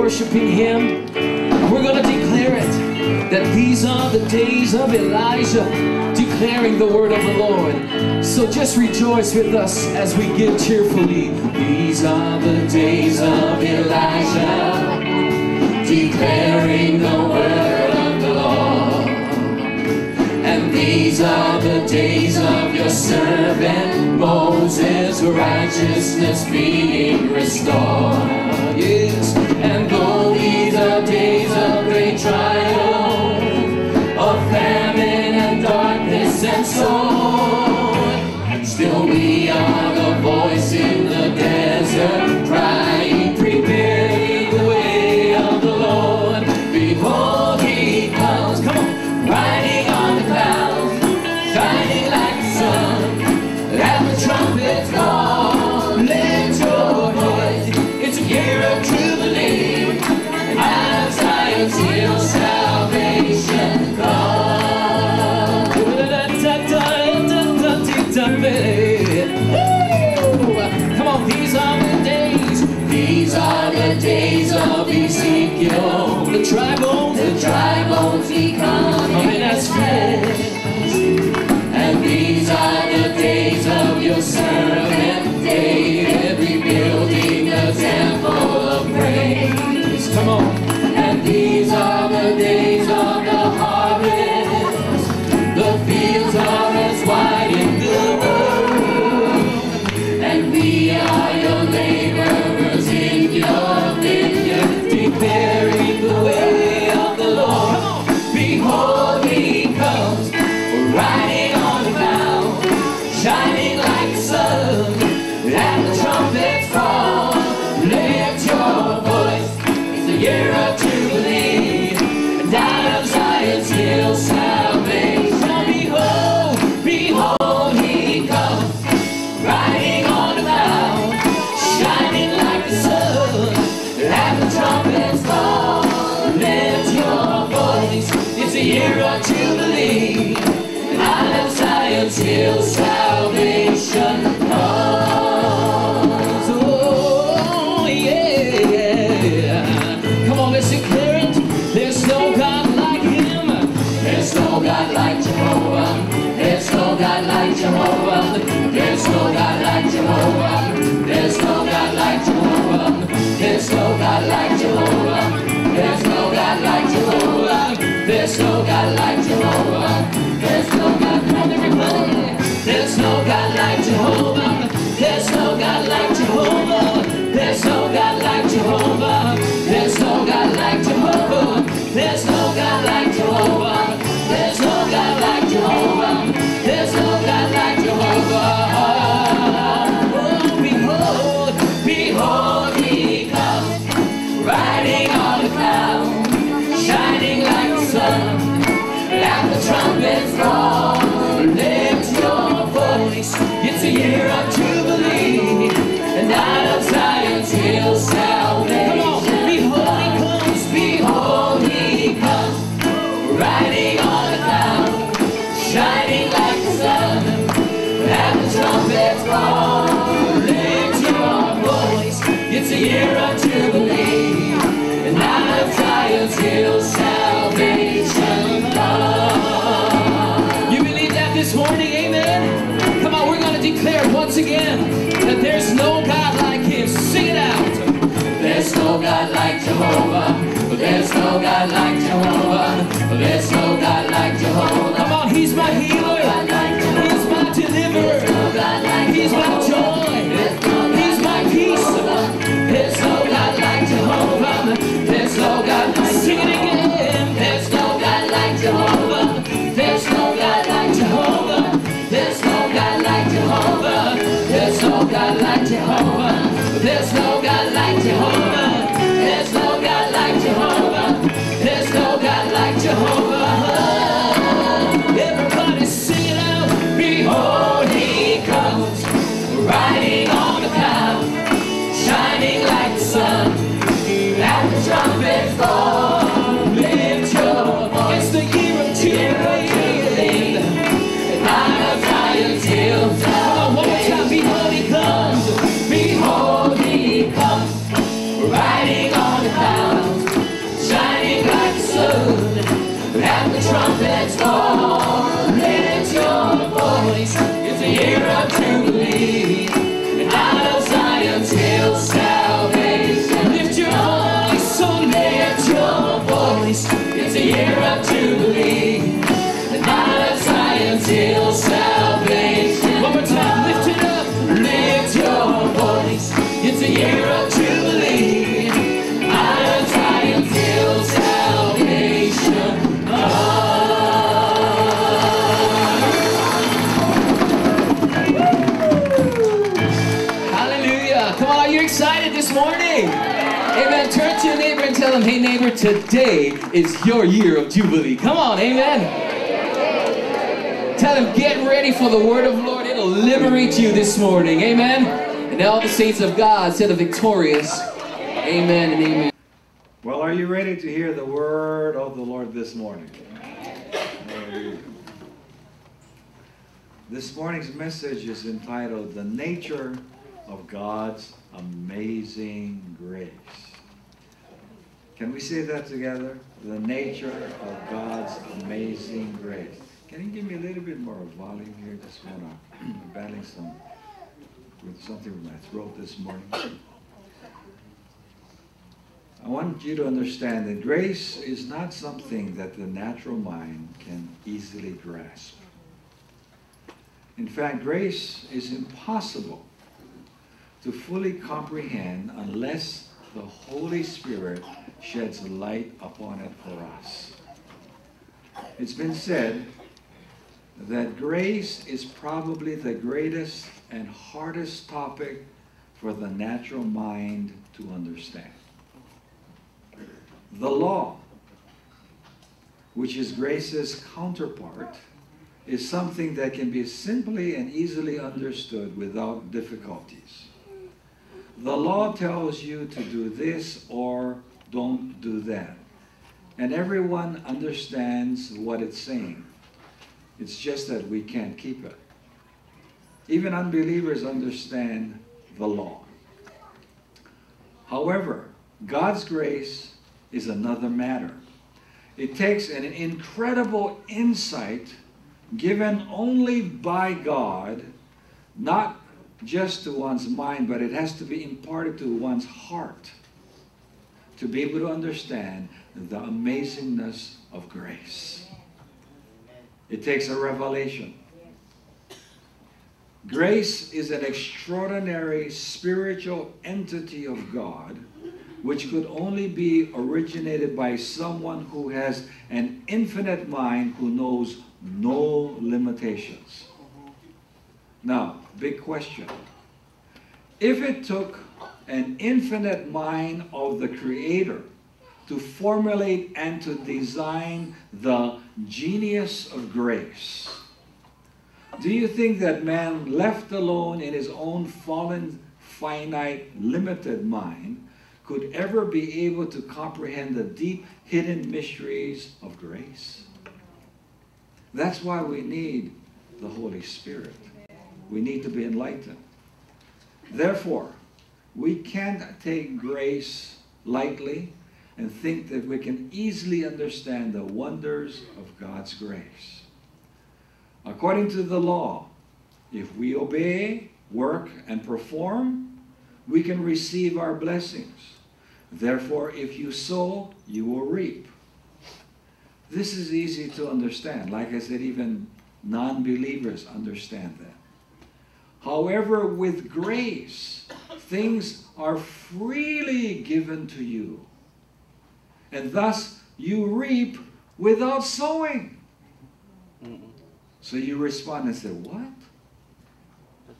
worshiping Him. We're going to declare it, that these are the days of Elijah, declaring the word of the Lord. So just rejoice with us as we give cheerfully. These are the days of Elijah, declaring the word of the Lord. And these are the days of your servant Moses, righteousness being restored. Yes, and though these are days of great trial, of famine and darkness and sword, still we are the voice in the desert, crying, prepare the way of the Lord. Behold, He comes, come on, riding on the clouds, shining like the sun, and the trumpets call, let your voice, it's a year of jubilee, and out of Zion's hill salvation comes. Come on, these are the days of Ezekiel, the dry bones he coming as friends. And these are the days of your servant David, rebuilding the temple of praise. Come on. And these are the days of the harvest, the fields are as wide in the world, and we are your laborers in your vineyard, declaring the way of the Lord. Come on. Behold, He comes, riding on the cloud, shining like the sun, and the trumpets call, lift your voice, it's the year of jubilee, and out of Zion's hill salvation. Behold, behold, He comes, riding on the cloud, shining like the sun, and the trumpets call, lift your voice, it's the year of jubilee, and out of Zion's hill salvation comes. Oh yeah, come on, let's declare it. There's no God like Him. There's no God like Jehovah. There's no God like Jehovah. There's no God like Jehovah. There's no God like Jehovah. There's no God like Jehovah. There's no God like Jehovah. There's no God like Jehovah. There's no God, come on everybody. There's no God like Jehovah. There's no God like Jehovah. There's no God like Jehovah. There's no God like Jehovah. There's no God like Jehovah. There's no God like Jehovah. There's no God like Jehovah. Oh, behold, behold, He comes, riding on the cloud, shining like the sun, and the trumpets call, lift your voice, it's a year of jubilee, and out of Zion's hill salvation. Behold, He comes, riding on the cloud, shining like the sun, and the trumpets call, lift your voice, it's a year of jubilee, and out of Zion's hill salvation comes. You believe that this morning, amen? Come on, we're going to declare once again that there's no God like Him. Sing it out. There's no God like Jehovah. There's no God like Jehovah. There's no God like Jehovah. Come on, He's my healer. He's my deliverer. He's my joy. He's my peace. There's no God like Jehovah. There's no God like, sing it again. There's no God like Jehovah. There's no God like Jehovah. There's no God like Jehovah. There's no God like Jehovah. There's no God like Jehovah. There's no God like Jehovah. There's no God like Jehovah. Everybody sing it out. Behold, He comes, riding on the cloud, shining like the sun, and the trumpets call, lift your voice. It's the year of jubilee, and out of Zion's hill. Come on, one more time. Behold, He comes. Behold, He comes, riding on the cloud, voice. It's a year of Jubilee, the night of Zion's hill salvation. One more time, lift it up, lift your voice. It's a year of Jubilee, night of Zion's hill salvation. Hallelujah. Come on, are you excited this morning? Amen. Turn to your neighbor and tell him, hey neighbor, today is your year of Jubilee. Come on, amen. Tell him, get ready for the word of the Lord. It'll liberate you this morning. Amen. And all the saints of God said the victorious. Amen and amen. Well, are you ready to hear the word of the Lord this morning? This morning's message is entitled, The Nature of God's Amazing Grace. Can we say that together? The nature of God's amazing grace. Can you give me a little bit more volume here? Just want to, I'm battling with something with my throat this morning. I want you to understand that grace is not something that the natural mind can easily grasp. In fact, grace is impossible to fully comprehend unless the Holy Spirit sheds light upon it for us. It's been said that grace is probably the greatest and hardest topic for the natural mind to understand. The law, which is grace's counterpart, is something that can be simply and easily understood without difficulties. The law tells you to do this or don't do that. And everyone understands what it's saying. It's just that we can't keep it. Even unbelievers understand the law. However, God's grace is another matter. It takes an incredible insight given only by God, not just to one's mind, but it has to be imparted to one's heart to be able to understand the amazingness of grace. It takes a revelation. Grace is an extraordinary spiritual entity of God which could only be originated by someone who has an infinite mind, who knows no limitations. Now, big question. If it took an infinite mind of the Creator to formulate and to design the genius of grace, do you think that man, left alone in his own fallen, finite, limited mind, could ever be able to comprehend the deep, hidden mysteries of grace? That's why we need the Holy Spirit. We need to be enlightened. Therefore, we can't take grace lightly and think that we can easily understand the wonders of God's grace. According to the law, if we obey, work, and perform, we can receive our blessings. Therefore, if you sow, you will reap. This is easy to understand. Like I said, even non-believers understand that. However, with grace, things are freely given to you. And thus, you reap without sowing. So you respond and say, what?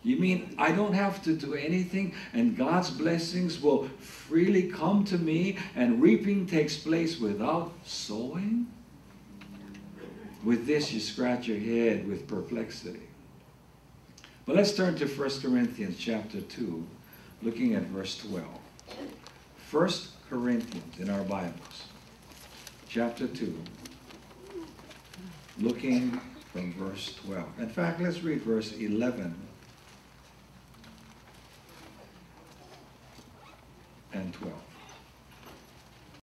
You mean I don't have to do anything and God's blessings will freely come to me and reaping takes place without sowing? With this, you scratch your head with perplexity. But let's turn to 1 Corinthians chapter 2, looking at verse 12. 1 Corinthians in our Bibles, chapter 2, looking from verse 12. In fact, let's read verse 11 and 12.